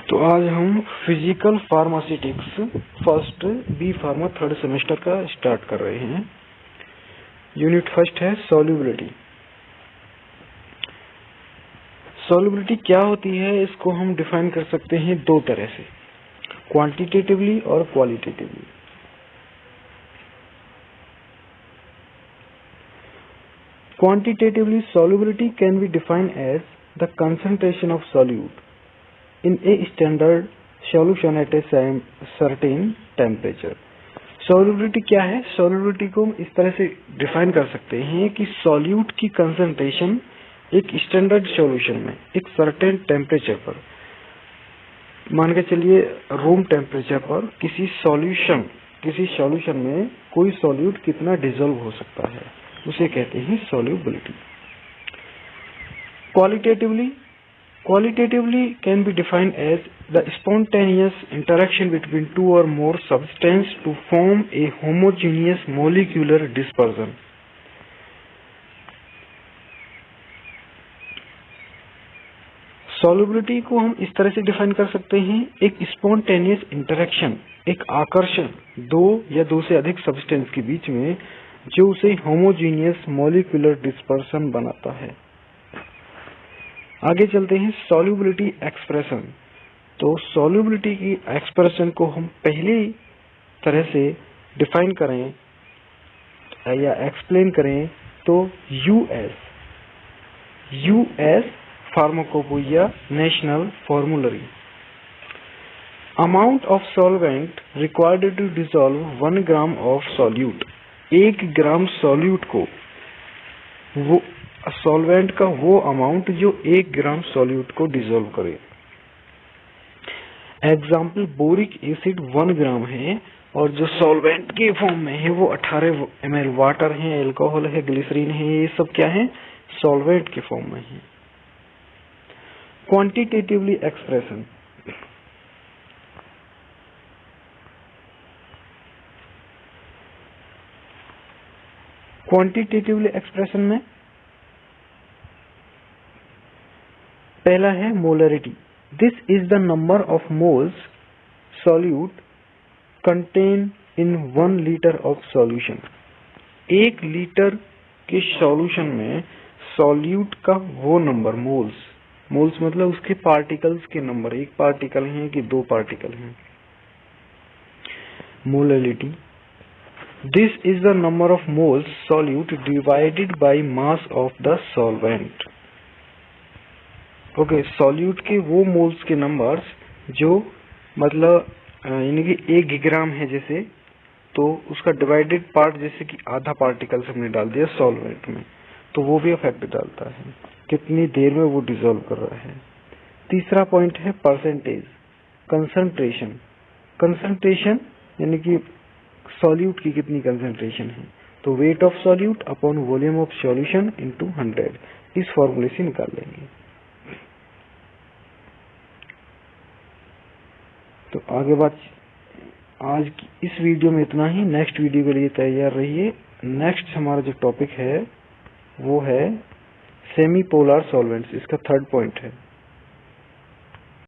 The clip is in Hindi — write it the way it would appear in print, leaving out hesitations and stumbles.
तो आज हम physical pharmaceutics first B pharma third semester का स्टार्ट कर रहे हैं। यूनिट फर्स्ट है सॉल्युबिलिटी। सॉल्युबिलिटी क्या होती है, इसको हम डिफाइन कर सकते हैं दो तरह से, क्वांटिटेटिवली और qualitatively. Quantitatively, solubility can be defined as the concentration of solute in a standard solution at a certain temperature. Solubility क्या है? Solubility को हम इस तरह से डिफाइन कर सकते हैं कि solute की concentration एक स्टैंडर्ड सॉल्यूशन में एक सर्टेन टेम्परेचर पर, मान के चलिए रूम टेम्परेचर पर, किसी सॉल्यूशन में कोई सॉल्यूट कितना डिसॉल्व हो सकता है, उसे कहते हैं solubility. Qualitatively can be defined as the spontaneous interaction between two or more substances to form a homogeneous molecular dispersion. Solubility को हम इस तरह से डिफाइन कर सकते हैं, एक स्पॉन्टेनियस इंटरेक्शन, एक आकर्षण दो या दो से अधिक सब्सटेंस के बीच में जो उसे होमोजीनियस मॉलिक्यूलर डिस्पर्सन बनाता है। आगे चलते हैं सॉल्युबिलिटी एक्सप्रेशन। तो सॉल्युबिलिटी की एक्सप्रेशन को हम पहली तरह से डिफाइन करें या एक्सप्लेन करें तो US pharmacopoeia national formulary. Amount of solvent required to dissolve 1 gram of solute. 1 gram solute को, वो सॉल्वेंट का वो अमाउंट जो 1 ग्राम सॉल्यूट को डिसॉल्व करे। एग्जाम्पल, बोरिक एसिड 1 ग्राम है और जो सॉल्वेंट के फॉर्म में है वो 18 ml वाटर है, एल्कोहल है, ग्लिसरीन है, ये सब क्या है, सॉल्वेंट के फॉर्म में है। क्वांटिटेटिवली एक्सप्रेशन, क्वांटिटेटिवली एक्सप्रेशन में पहला है molarity. This is the number of moles solute contain in 1 litre of solution. 1 litre के सॉल्यूशन में सॉल्यूट का वो नंबर, मोल्स मतलब उसके पार्टिकल्स के नंबर, एक पार्टिकल है कि 2 पार्टिकल हैं। Molarity, this is the number of moles solute divided by mass of the solvent. Okay, solute के वो मोल्स के नंबर्स जो मतलब यानी कि 1 ग्राम है जैसे, तो उसका डिवाइडेड पार्ट जैसे कि आधा पार्टिकल हमने डाल दिया सॉल्वेंट में, तो वो भी इफेक्ट डालता है, कितनी देर में वो डिसॉल्व कर रहा है। तीसरा पॉइंट है परसेंटेज, कंसंट्रेशन यानी कि सॉल्यूट की कितनी कंसंट्रेशन है, तो weight of solute upon volume of solution into 100, इस फॉर्मूले से निकाल लेंगे। तो आगे बात, आज की इस वीडियो में इतना ही। नेक्स्ट वीडियो के लिए तैयार रहिए। नेक्स्ट हमारा जो टॉपिक है वो है सेमी पोलर सॉल्वेंट्स, इसका 3rd पॉइंट है।